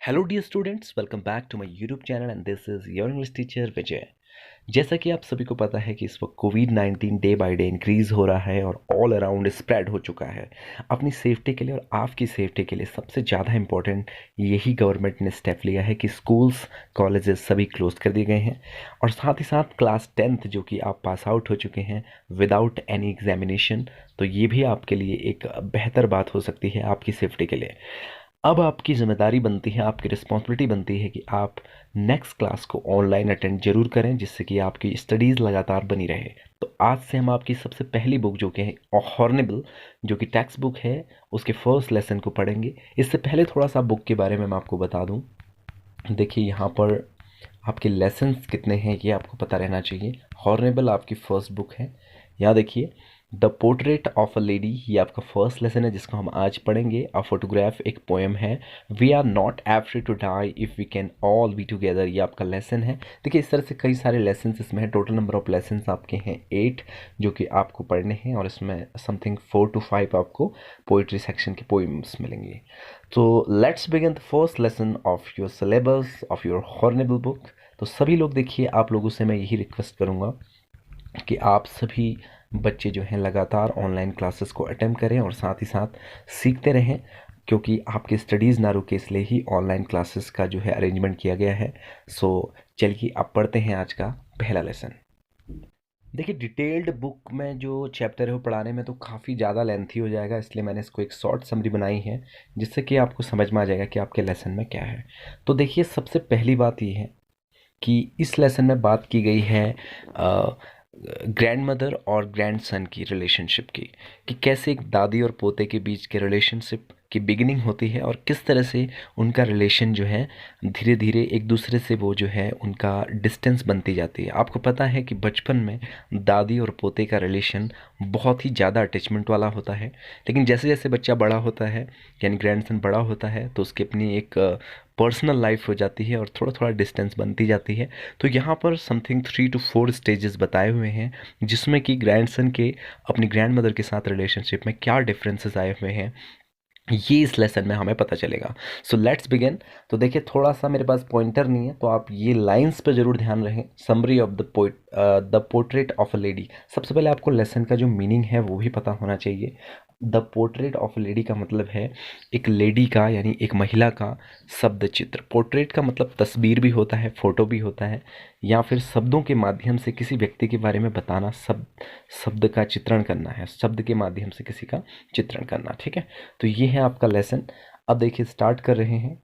Hello dear students, welcome back to my YouTube channel and this is your English teacher Vijay. जैसा कि आप सभी को पता है कि इस वक्त कोविड-19 डे बाय डे इंक्रीज़ हो रहा है और ऑल अराउंड स्प्रेड हो चुका है। अपनी सेफ्टी के लिए और आपकी सेफ्टी के लिए सबसे ज़्यादा इम्पोर्टेंट यही गवर्नमेंट ने स्टेप लिया है कि स्कूल्स, कॉलेजेस सभी क्लोज कर दिए गए हैं और साथ ही साथ क्लास 10th जो कि आप पास आउट हो चुके हैं विदाउट एनी एग्जामिनेशन, तो ये भी आपके लिए एक बेहतर बात हो सकती है आपकी सेफ्टी के लिए। अब आपकी ज़िम्मेदारी बनती है, आपकी रिस्पॉन्सिबिलिटी बनती है कि आप नेक्स्ट क्लास को ऑनलाइन अटेंड जरूर करें जिससे कि आपकी स्टडीज़ लगातार बनी रहे। तो आज से हम आपकी सबसे पहली बुक जो कि है हॉर्नेबल, जो कि टेक्स्ट बुक है, उसके फर्स्ट लेसन को पढ़ेंगे। इससे पहले थोड़ा सा बुक के बारे में मैं आपको बता दूं। देखिए यहाँ पर आपके लेसन्स कितने हैं ये आपको पता रहना चाहिए। हॉर्नेबल आपकी फर्स्ट बुक है। यहाँ देखिए, the portrait of a lady, ये आपका फर्स्ट लेसन है जिसको हम आज पढ़ेंगे। अ फोटोग्राफ एक पोएम है। We are not afraid to die if we can all be together, ये आपका लेसन है। देखिए इस तरह से कई सारे लेसन इसमें हैं। टोटल नंबर ऑफ लेसन आपके हैं 8 जो कि आपको पढ़ने हैं और इसमें समथिंग 4 to 5 आपको पोइट्री सेक्शन के पोइम्स मिलेंगे। तो let's begin the first lesson of your syllabus of your hornbill book. तो सभी लोग देखिए, आप लोगों से मैं यही रिक्वेस्ट करूँगा कि आप सभी बच्चे जो हैं लगातार ऑनलाइन क्लासेस को अटेम्प्ट करें और साथ ही साथ सीखते रहें, क्योंकि आपकी स्टडीज़ ना रुके इसलिए ही ऑनलाइन क्लासेस का जो है अरेंजमेंट किया गया है। सो चलिए अब पढ़ते हैं आज का पहला लेसन। देखिए डिटेल्ड बुक में जो चैप्टर है वो पढ़ाने में तो काफ़ी ज़्यादा लेंथी हो जाएगा, इसलिए मैंने इसको एक शॉर्ट समरी बनाई है जिससे कि आपको समझ में आ जाएगा कि आपके लेसन में क्या है। तो देखिए सबसे पहली बात ये है कि इस लेसन में बात की गई है ग्रैंड मदर और ग्रैंड सन की रिलेशनशिप की, कि कैसे एक दादी और पोते के बीच के रिलेशनशिप की बिगिनिंग होती है और किस तरह से उनका रिलेशन जो है धीरे धीरे एक दूसरे से वो जो है उनका डिस्टेंस बनती जाती है। आपको पता है कि बचपन में दादी और पोते का रिलेशन बहुत ही ज़्यादा अटैचमेंट वाला होता है, लेकिन जैसे जैसे बच्चा बड़ा होता है यानी ग्रैंडसन बड़ा होता है तो उसकी अपनी एक पर्सनल लाइफ हो जाती है और थोड़ा थोड़ा डिस्टेंस बनती जाती है। तो यहाँ पर समथिंग 3 to 4 स्टेजेस बताए हुए हैं जिसमें कि ग्रैंडसन के अपनी ग्रैंड मदर के साथ रिलेशनशिप में क्या डिफरेंसेस आए हुए हैं ये इस लेसन में हमें पता चलेगा। So let's begin. तो देखिए थोड़ा सा मेरे पास पॉइंटर नहीं है तो आप ये लाइंस पे ज़रूर ध्यान रखें। Summary of the portrait of a lady, सबसे पहले आपको लेसन का जो मीनिंग है वो भी पता होना चाहिए। The portrait of a lady का मतलब है एक लेडी का यानी एक महिला का शब्द चित्र। पोर्ट्रेट का मतलब तस्वीर भी होता है, फोटो भी होता है, या फिर शब्दों के माध्यम से किसी व्यक्ति के बारे में बताना, शब्द का चित्रण करना है, शब्द के माध्यम से किसी का चित्रण करना। ठीक है, तो ये है आपका लेसन। अब देखिए स्टार्ट कर रहे हैं।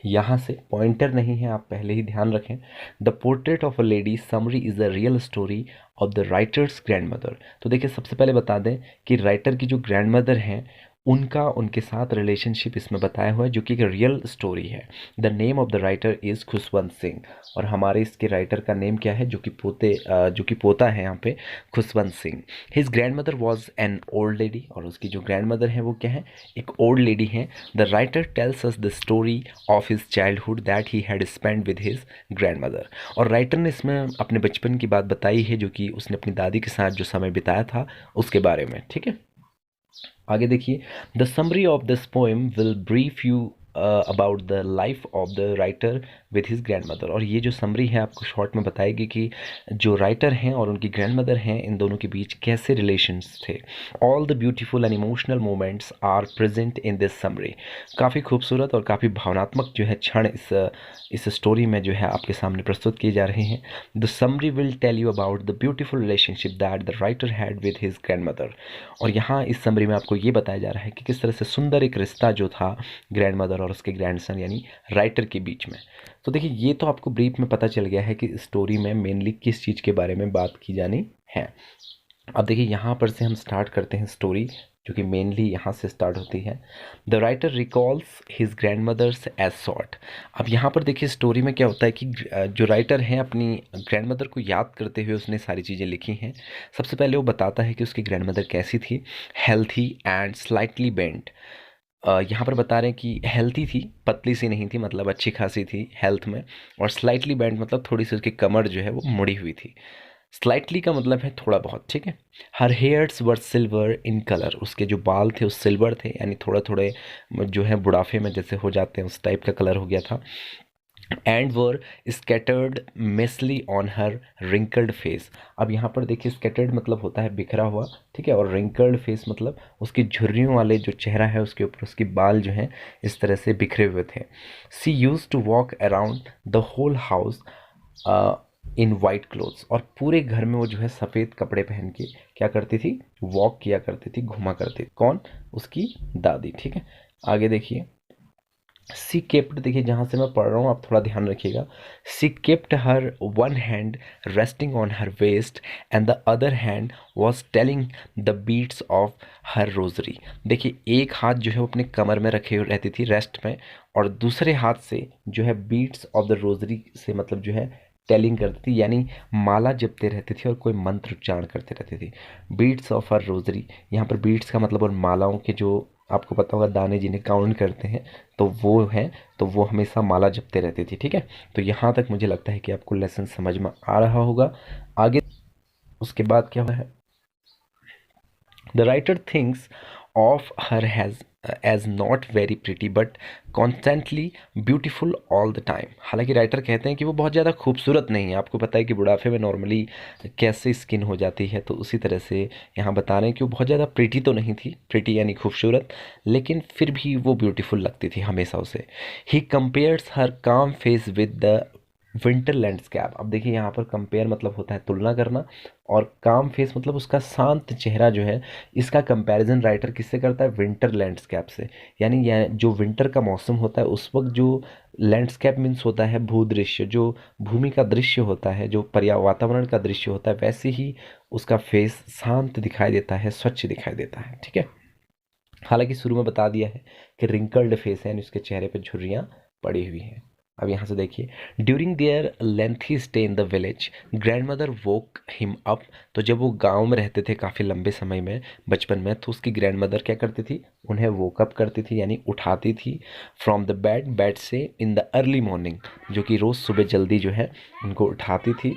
यहाँ से पॉइंटर नहीं है, आप पहले ही ध्यान रखें। The portrait of a lady summary is the real story of the writers grand mother. तो देखिए सबसे पहले बता दें कि राइटर की जो ग्रैंड मदर हैं उनका उनके साथ रिलेशनशिप इसमें बताया हुआ है जो कि एक रियल स्टोरी है। The name of the writer is Khushwant Singh, और हमारे इसके राइटर का नेम क्या है जो कि पोता है यहाँ पे, Khushwant Singh. His grandmother was an old lady, और उसकी जो ग्रैंड मदर है वो क्या है, एक ओल्ड लेडी है। The writer tells us the story of his childhood that he had spend with his grandmother, और राइटर ने इसमें अपने बचपन की बात बताई है जो कि उसने अपनी दादी के साथ जो समय बिताया था उसके बारे में। ठीक है, आगे देखिए। The summary of this poem will brief you about the life of the writer with his grandmother, और ये जो समरी है आपको शॉर्ट में बताएगी कि जो राइटर हैं और उनकी ग्रैंड मदर हैं इन दोनों के बीच कैसे रिलेशंस थे। All the beautiful and emotional moments are present in this summary, काफ़ी खूबसूरत और काफ़ी भावनात्मक जो है क्षण इस स्टोरी में जो है आपके सामने प्रस्तुत किए जा रहे हैं। The summary will tell you about the beautiful relationship that the writer had with his grandmother, और यहाँ इस समरी में आपको ये बताया जा रहा है कि किस तरह से सुंदर एक रिश्ता जो था ग्रैंड मदर और उसके ग्रैंडसन यानी राइटर के बीच में। तो देखिए ये तो आपको ब्रीफ में पता चल गया है कि स्टोरी में मेनली किस चीज़ के बारे में बात की जानी है। अब देखिए यहाँ पर से हम स्टार्ट करते हैं स्टोरी जो कि मेनली यहाँ से स्टार्ट होती है। The writer recalls his grandmother's age sort. अब यहाँ पर देखिए स्टोरी में क्या होता है कि जो राइटर हैं अपनी ग्रैंड मदर को याद करते हुए उसने सारी चीज़ें लिखी हैं। सबसे पहले वो बताता है कि उसकी ग्रैंड मदर कैसी थी, हेल्थी एंड स्लाइटली बेंट। यहाँ पर बता रहे हैं कि हेल्थी थी, पतली सी नहीं थी, मतलब अच्छी खासी थी हेल्थ में, और स्लाइटली बेंट मतलब थोड़ी सी उसकी कमर जो है वो मुड़ी हुई थी। स्लाइटली का मतलब है थोड़ा बहुत, ठीक है। Her hairs were silver in colour, उसके जो बाल थे वो सिल्वर थे, यानी थोड़े थोड़े जो है बुढ़ापे में जैसे हो जाते हैं उस टाइप का कलर हो गया था। And were scattered messily on her wrinkled face. अब यहाँ पर देखिए स्कैटर्ड मतलब होता है बिखरा हुआ, ठीक है, और रिंकल्ड फेस मतलब उसकी झुर्रियों वाले जो चेहरा है उसके ऊपर उसके बाल जो हैं इस तरह से बिखरे हुए थे। She use to walk around the whole house in white clothes, और पूरे घर में वो जो है सफ़ेद कपड़े पहन के क्या करती थी, वॉक किया करती थी, घुमा करती थी। कौन? उसकी दादी, ठीक है। आगे देखिए, सी केप्ट, देखिए जहाँ से मैं पढ़ रहा हूँ आप थोड़ा ध्यान रखिएगा। She kept her one hand resting on her waist and the other hand was telling the beads of her rosary. देखिए एक हाथ जो है वो अपने कमर में रखे रहती थी रेस्ट में, और दूसरे हाथ से जो है बीट्स ऑफ द रोजरी से मतलब जो है टेलिंग करती थी, यानी माला जपते रहती थी और कोई मंत्र उच्चारण करते रहती थी। बीट्स ऑफ हर रोजरी, यहाँ पर बीट्स का मतलब और मालाओं के जो आपको पता होगा दाने जिन्हें काउंट करते हैं तो वो है, तो वो हमेशा माला जपते रहती थी, ठीक है। तो यहाँ तक मुझे लगता है कि आपको लेसन समझ में आ रहा होगा। आगे उसके बाद क्या है, the writer thinks of her has age not very pretty but constantly beautiful all the time. हालांकि राइटर कहते हैं कि वो बहुत ज़्यादा खूबसूरत नहीं है। आपको पता है कि बुढ़ापे में नॉर्मली कैसे स्किन हो जाती है, तो उसी तरह से यहाँ बता रहे हैं कि वो बहुत ज़्यादा प्रिटी तो नहीं थी, प्रिटी यानी खूबसूरत, लेकिन फिर भी वो ब्यूटीफुल लगती थी हमेशा उसे। ही कंपेयर्स हर काम face with the winter landscape. अब देखिए यहाँ पर कंपेयर मतलब होता है तुलना करना, और काम फेस मतलब उसका शांत चेहरा जो है, इसका कंपैरिजन राइटर किससे करता है, विंटर लैंडस्केप से। यानी यह जो विंटर का मौसम होता है उस वक्त जो लैंडस्केप मीन्स होता है भूदृश्य, जो भूमि का दृश्य होता है, जो पर्या वातावरण का दृश्य होता है, वैसे ही उसका फेस शांत दिखाई देता है, स्वच्छ दिखाई देता है, ठीक है। हालांकि शुरू में बता दिया है कि रिंकल्ड फेस है, यानी उसके चेहरे पर झुर्रियाँ पड़ी हुई हैं। अब यहाँ से देखिए, during their lengthy stay in the village grand mother woke him up. तो जब वो गांव में रहते थे काफ़ी लंबे समय में बचपन में, तो उसकी ग्रैंड मदर क्या करती थी, उन्हें वोक अप करती थी, यानी उठाती थी फ्रॉम द बेड, बेड से, इन द अर्ली मॉर्निंग, जो कि रोज़ सुबह जल्दी जो है उनको उठाती थी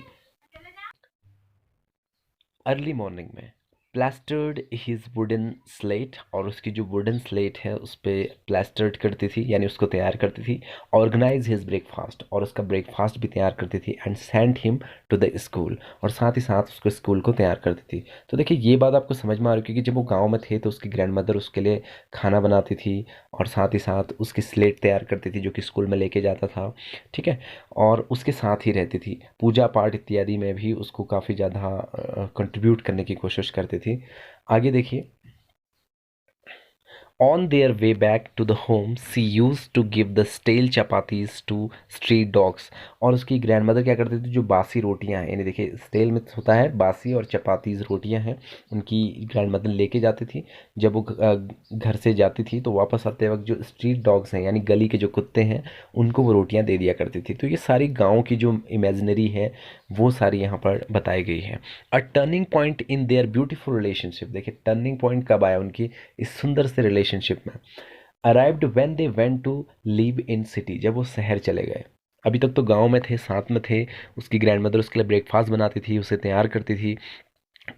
अर्ली मॉर्निंग में। प्लास्टर्ड हिज वुडन स्लेट, और उसकी जो वुडन स्लेट है उस पर प्लास्टर्ड करती थी, यानी उसको तैयार करती थी। ऑर्गेनाइज हिज ब्रेकफास्ट, और उसका ब्रेकफास्ट भी तैयार करती थी। And send him to the school, और साथ ही साथ उसको स्कूल को तैयार करती थी। तो देखिए ये बात आपको समझ में आ रही है, क्योंकि जब वो गाँव में थे तो उसकी ग्रैंड मदर उसके लिए खाना बनाती थी, और साथ ही साथ उसकी स्लेट तैयार करती थी जो कि स्कूल में लेके जाता था, ठीक है। और उसके साथ ही रहती थी, पूजा पाठ इत्यादि में भी उसको काफ़ी ज़्यादा कंट्रीब्यूट करने की कोशिश करती थी। आगे देखिए, on their way back to the home she use to give the stale chapatis to street dogs. और उसकी ग्रैंड मदर क्या करती थी, जो बासी रोटियां हैं, यानी देखिए स्टेल में होता है बासी, और चपातीज रोटियां हैं, उनकी ग्रैंड मदर लेके जाती थी। जब वो घर से जाती थी तो वापस आते वक्त जो स्ट्रीट डॉग्स हैं यानी गली के जो कुत्ते हैं उनको वो रोटियां दे दिया करती थी। तो ये सारी गाँव की जो इमेजिनरी है वो सारी यहाँ पर बताई गई है। A turning point in their beautiful relationship, देखिए टर्निंग पॉइंट कब आया उनकी इस सुंदर से रिलेशनशिप में। Arrived when they went to live in city, जब वो शहर चले गए। अभी तक तो गांव में थे, साथ में थे, उसकी ग्रैंड मदर उसके लिए ब्रेकफास्ट बनाती थी, उसे तैयार करती थी,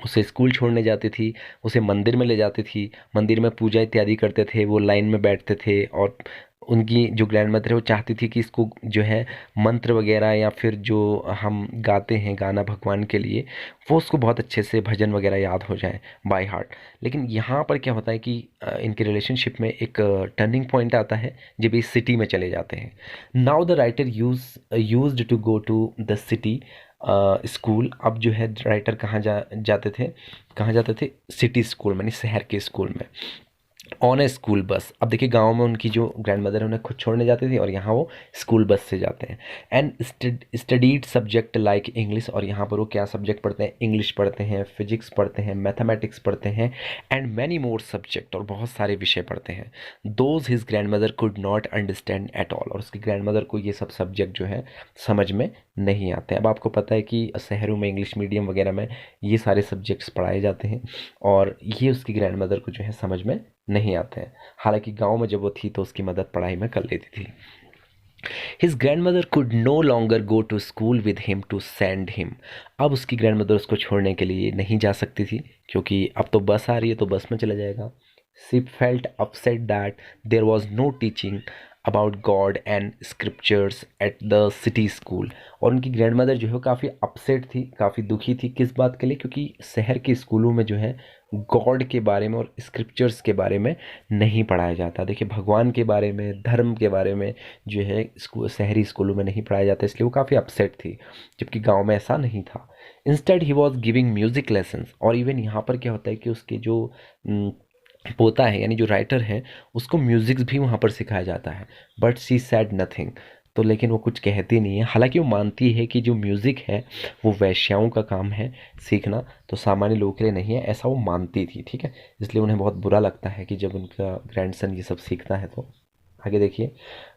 उसे स्कूल छोड़ने जाती थी, उसे मंदिर में ले जाती थी, मंदिर में पूजा इत्यादि करते थे, वो लाइन में बैठते थे, और उनकी जो ग्रैंड मदर है वो चाहती थी कि इसको जो है मंत्र वगैरह या फिर जो हम गाते हैं गाना भगवान के लिए, वो उसको बहुत अच्छे से भजन वगैरह याद हो जाए बाय हार्ट। लेकिन यहाँ पर क्या होता है कि इनके रिलेशनशिप में एक टर्निंग पॉइंट आता है जब ये सिटी में चले जाते हैं। Now the writer used to go to the city school. अब जो है राइटर कहाँ जाते थे, कहाँ जाते थे, सिटी स्कूल में, यानी शहर के स्कूल में, ऑन ए स्कूल बस। अब देखिए गांव में उनकी जो ग्रैंड मदर है उन्हें खुद छोड़ने जाती थी, और यहाँ वो स्कूल बस से जाते हैं। And studied subject like English, और यहाँ पर वो क्या सब्जेक्ट पढ़ते हैं, इंग्लिश पढ़ते हैं, फिजिक्स पढ़ते हैं, मैथमेटिक्स पढ़ते हैं, एंड मैनी मोर सब्जेक्ट, और बहुत सारे विषय पढ़ते हैं। Those his grandmother could not understand at all, और उसकी ग्रैंड मदर को ये सब सब्जेक्ट जो है समझ में नहीं आते। अब आपको पता है कि शहरों में इंग्लिश मीडियम वगैरह में ये सारे सब्जेक्ट्स पढ़ाए जाते हैं, और ये उसकी ग्रैंड मदर को जो है समझ में नहीं आते हैं। हालांकि गांव में जब वो थी तो उसकी मदद पढ़ाई में कर लेती थी। His grandmother could no longer go to school with him to send him. अब उसकी ग्रैंड मदर उसको छोड़ने के लिए नहीं जा सकती थी, क्योंकि अब तो बस आ रही है तो बस में चला जाएगा। She felt upset that there was no teaching about God and scriptures at the city school. और उनकी ग्रैंड मदर जो है काफ़ी अपसेट थी, काफ़ी दुखी थी। किस बात के लिए? क्योंकि शहर के स्कूलों में जो है गॉड के बारे में और स्क्रिप्चर्स के बारे में नहीं पढ़ाया जाता। देखिए, भगवान के बारे में, धर्म के बारे में जो है स्कूल, शहरी स्कूलों में नहीं पढ़ाया जाता, इसलिए वो काफ़ी अपसेट थी, जबकि गांव में ऐसा नहीं था। Instead he was giving music lessons. और इवन यहाँ पर क्या होता है कि उसके जो पोता है यानी जो राइटर है, उसको म्यूजिक भी वहाँ पर सिखाया जाता है। But she said nothing. तो लेकिन वो कुछ कहती नहीं है, हालांकि वो मानती है कि जो म्यूज़िक है वो वैश्याओं का काम है सीखना, तो सामान्य लोगों के लिए नहीं है, ऐसा वो मानती थी। ठीक है, इसलिए उन्हें बहुत बुरा लगता है कि जब उनका ग्रैंडसन ये सब सीखता है। तो आगे देखिए,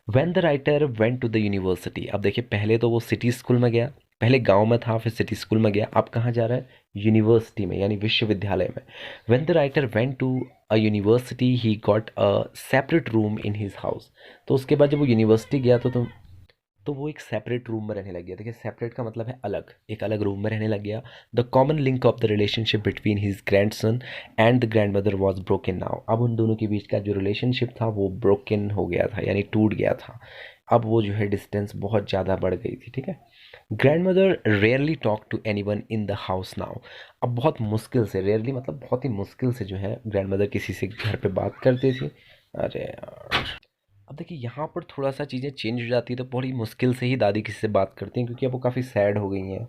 when the writer went to the university. अब देखिए, पहले तो वो सिटी स्कूल में गया, पहले गांव में था फिर सिटी स्कूल में गया, अब कहाँ जा रहा है? यूनिवर्सिटी में, यानी विश्वविद्यालय में। When the writer went to a university he got a separate room in his house. तो उसके बाद जब वो यूनिवर्सिटी गया तो वो एक सेपरेट रूम में रहने लग गया। देखिए, सेपरेट का मतलब है अलग, एक अलग रूम में रहने लग गया। The common link of the relationship between his grandson and the grand mother was broken now. अब उन दोनों के बीच का जो रिलेशनशिप था वो ब्रोकन हो गया था, यानी टूट गया था। अब वो जो है डिस्टेंस बहुत ज़्यादा बढ़ गई थी। ठीक है, grandmother rarely talk to anyone in the house now. अब बहुत मुश्किल से, रेयरली मतलब बहुत ही मुश्किल से जो है ग्रैंड मदर किसी से घर पे बात करती थी। अरे यार, अब देखिए यहाँ पर थोड़ा सा चीज़ें चेंज हो जाती है, तो बड़ी मुश्किल से ही दादी किसी से बात करती हैं, क्योंकि अब वो काफ़ी सैड हो गई हैं।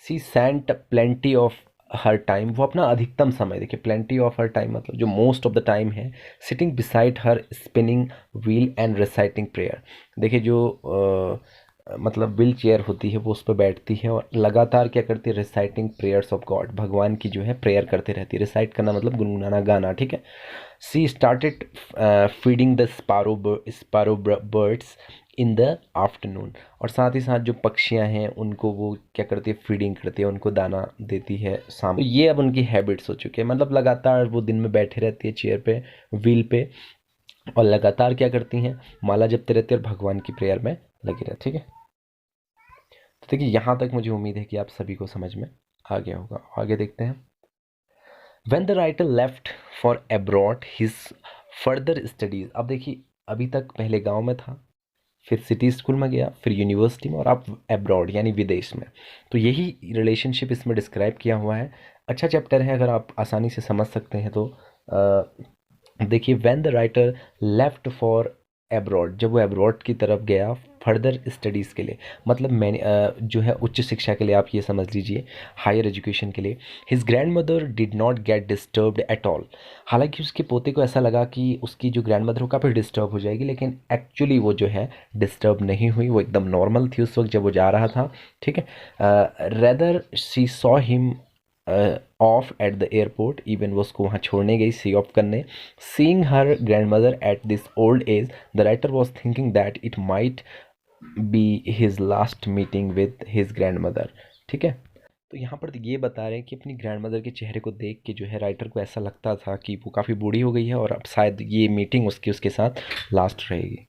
She spent plenty of her time. वो अपना अधिकतम समय, देखिए प्लेंटी ऑफ हर टाइम मतलब जो मोस्ट ऑफ द टाइम है, sitting beside her spinning wheel and reciting prayer. देखिए जो मतलब व्हील चेयर होती है वो उस पर बैठती है और लगातार क्या करती है? रिसाइटिंग प्रेयर्स ऑफ गॉड, भगवान की जो है प्रेयर करते रहती है। रिसाइट करना मतलब गुनगुनाना, गाना। ठीक है, she started feeding the sparrow birds in the afternoon. और साथ ही साथ जो पक्षियां हैं उनको वो क्या करती है? फीडिंग करती है, उनको दाना देती है शाम। तो ये अब उनकी हैबिट्स हो चुकी है, मतलब लगातार वो दिन में बैठे रहती है चेयर पे, व्हील पे, और लगातार क्या करती हैं? माला जपते रहती है और भगवान की प्रेयर में लगी रहती है। ठीक है, तो देखिए यहाँ तक मुझे उम्मीद है कि आप सभी को समझ में आ गया होगा। आगे देखते हैं। When the writer left for abroad his further studies। अब देखिए, अभी तक पहले गांव में था, फिर सिटी स्कूल में गया, फिर यूनिवर्सिटी में, और अब अब्रॉड यानी विदेश में। तो यही रिलेशनशिप इसमें डिस्क्राइब किया हुआ है। अच्छा चैप्टर है, अगर आप आसानी से समझ सकते हैं तो। देखिए, when the writer left for abroad, जब वो एब्रॉड की तरफ गया फर्दर स्टडीज़ के लिए, मतलब मैंने जो है उच्च शिक्षा के लिए, आप ये समझ लीजिए हायर एजुकेशन के लिए। His grand mother did not gate disturbed at all. हालांकि उसके पोते को ऐसा लगा कि उसकी जो ग्रैंड मदर हो काफ़ी डिस्टर्ब हो जाएगी, लेकिन एक्चुअली वो जो है डिस्टर्ब नहीं हुई, वो एकदम नॉर्मल थी उस वक्त जब वो जा रहा था। ठीक है, rather she saw him of at the airport. Even वो उसको वहाँ छोड़ने गई, सी ऑफ करने। Seeing her grand mother at this old age, the writer was thinking that it might be his last meeting with his grand mother. ठीक है, तो यहाँ पर ये बता रहे हैं कि अपनी ग्रैंड मदर के चेहरे को देख के जो है राइटर को ऐसा लगता था कि वो काफ़ी बूढ़ी हो गई है और अब शायद ये मीटिंग उसकी उसके साथ लास्ट रहेगी।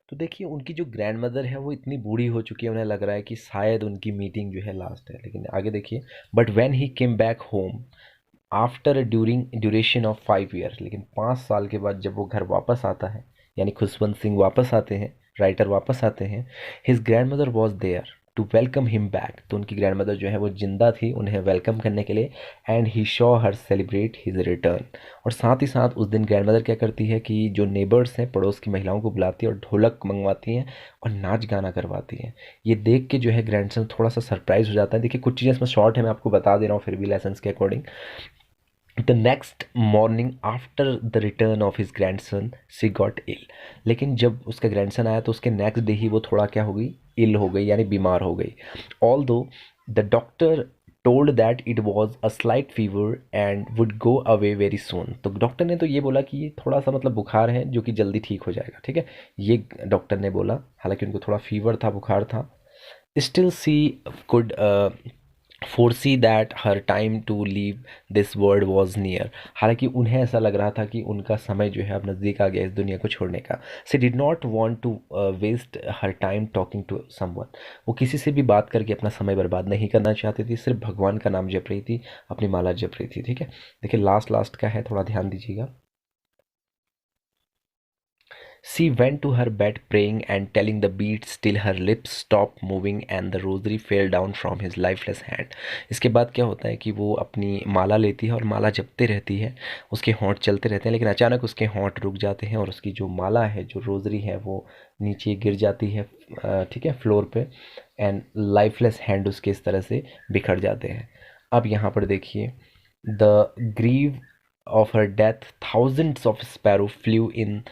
तो देखिए, उनकी जो ग्रैंड मदर है वो इतनी बूढ़ी हो चुकी है, उन्हें लग रहा है कि शायद उनकी मीटिंग जो है लास्ट है। लेकिन आगे देखिए, but when he came back home after duration of 5 year. लेकिन 5 साल के बाद जब वो घर वापस आता है, यानी खुशवंत सिंह वापस आते हैं, राइटर वापस आते हैं, his grandmother was there to welcome him back. तो उनकी ग्रैंड मदर जो है वो जिंदा थी उन्हें वेलकम करने के लिए। And he Shaw her celebrate his return. और साथ ही साथ उस दिन ग्रैंड मदर क्या करती है कि जो नेबर्स हैं, पड़ोस की महिलाओं को बुलाती है और ढोलक मंगवाती हैं और नाच गाना करवाती हैं। ये देख के जो है ग्रैंडसन थोड़ा सा सरप्राइज हो जाता है। देखिए, कुछ चीज़ें इसमें शॉर्ट है, मैं आपको बता दे रहा हूँ फिर भी लेसन के according. The next morning after the return of his grandson she got ill. लेकिन जब उसका ग्रैंडसन आया तो उसके नेक्स्ट डे ही वो थोड़ा क्या हो गई? इल हो गई, यानी बीमार हो गई। ऑल दो the doctor told that it was a slight fever and would go away very soon. तो डॉक्टर ने तो ये बोला कि ये थोड़ा सा मतलब बुखार है जो कि जल्दी ठीक हो जाएगा। ठीक है, ये डॉक्टर ने बोला, हालांकि उनको थोड़ा फीवर था, बुखार था। Still she could foresee that her time to leave this world was near. हालांकि उन्हें ऐसा लग रहा था कि उनका समय जो है अब नज़दीक आ गया इस दुनिया को छोड़ने का। She did not want to waste her time talking to someone. वो किसी से भी बात करके अपना समय बर्बाद नहीं करना चाहती थी, सिर्फ भगवान का नाम जप रही थी, अपनी माला जप रही थी। ठीक है, देखिए लास्ट लास्ट का है, थोड़ा ध्यान दीजिएगा। She went to her bed praying and telling the beats till her lips stopped moving and the rosary fell down from his lifeless hand। इसके बाद क्या होता है कि वो अपनी माला लेती है और माला जपते रहती है, उसके होंठ चलते रहते हैं, लेकिन अचानक उसके होंठ रुक जाते हैं और उसकी जो माला है, जो रोजरी है, वो नीचे गिर जाती है, ठीक है, फ्लोर पे। एंड लाइफलेस हैंड उसके इस तरह से बिखर जाते हैं। अब यहाँ पर देखिए, the grief of her death, thousands of sparrows flew in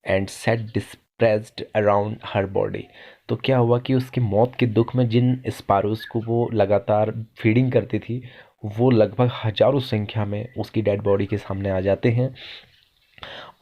and sat dispersed around her body। तो क्या हुआ कि उसकी मौत के दुख में जिन स्पारोस को वो लगातार फीडिंग करती थी, वो लगभग हजारों संख्या में उसकी डेड बॉडी के सामने आ जाते हैं।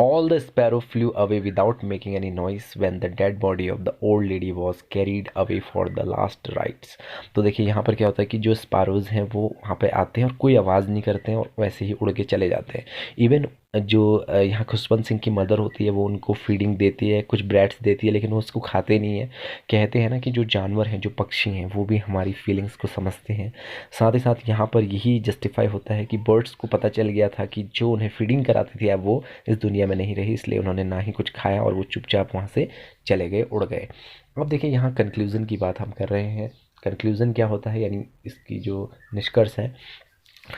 All the sparrow flew away without making any noise when the dead body of the old lady was carried away for the last rites। तो देखिए यहाँ पर क्या होता है कि जो स्पारोज हैं वो वहाँ पे आते हैं और कोई आवाज़ नहीं करते हैं और वैसे ही उड़ के चले जाते हैं। इवन जो यहाँ खुशवंत सिंह की मदर होती है वो उनको फीडिंग देती है, कुछ ब्रेड्स देती है, लेकिन वो उसको खाते नहीं है। कहते हैं ना कि जो जानवर हैं, जो पक्षी हैं, वो भी हमारी फीलिंग्स को समझते हैं। साथ ही साथ यहाँ पर यही जस्टिफाई होता है कि बर्ड्स को पता चल गया था कि जो उन्हें फीडिंग कराती थी अब वो इस दुनिया में नहीं रही, इसलिए उन्होंने ना ही कुछ खाया और वो चुपचाप वहाँ से चले गए, उड़ गए। अब देखिए यहाँ कंक्लूज़न की बात हम कर रहे हैं। कंक्लूज़न क्या होता है, यानी इसकी जो निष्कर्ष है।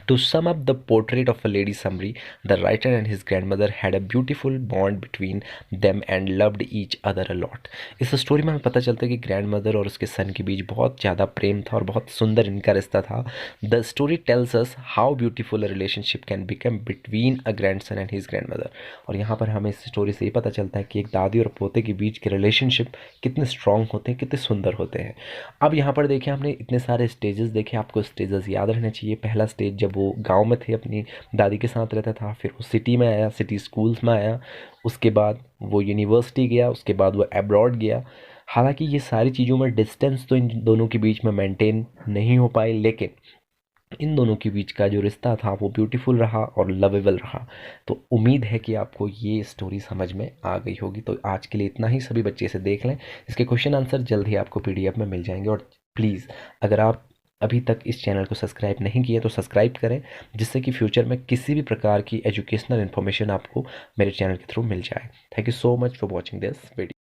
To sum up the portrait of a lady summary, the writer and his grandmother had a beautiful bond between them and loved each other a lot। इस स्टोरी में हमें पता चलता है कि ग्रैंड मदर और उसके सन के बीच बहुत ज़्यादा प्रेम था और बहुत सुंदर इनका रिश्ता था। The story tells us how beautiful a relationship can become between a grand son and his grandmother. और यहाँ पर हमें इस स्टोरी से ये पता चलता है कि एक दादी और पोते के बीच के रिलेशनशिप कितने स्ट्रांग होते हैं, कितने सुंदर होते हैं। अब यहाँ पर देखिए हमने इतने सारे स्टेजेस देखे, आपको स्टेजेस याद रहने चाहिए। पहला स्टेज जब वो गांव में थे, अपनी दादी के साथ रहता था, फिर वो सिटी में आया, सिटी स्कूल्स में आया, उसके बाद वो यूनिवर्सिटी गया, उसके बाद वो अब्रॉड गया। हालांकि ये सारी चीज़ों में डिस्टेंस तो इन दोनों के बीच में मेंटेन नहीं हो पाए, लेकिन इन दोनों के बीच का जो रिश्ता था वो ब्यूटीफुल रहा और लवेबल रहा। तो उम्मीद है कि आपको ये स्टोरी समझ में आ गई होगी। तो आज के लिए इतना ही, सभी बच्चे इसे देख लें, इसके क्वेश्चन आंसर जल्द ही आपको पीडीएफ में मिल जाएंगे। और प्लीज़, अगर आप अभी तक इस चैनल को सब्सक्राइब नहीं किए तो सब्सक्राइब करें, जिससे कि फ्यूचर में किसी भी प्रकार की एजुकेशनल इन्फॉर्मेशन आपको मेरे चैनल के थ्रू मिल जाए। Thank you so much for watching this video.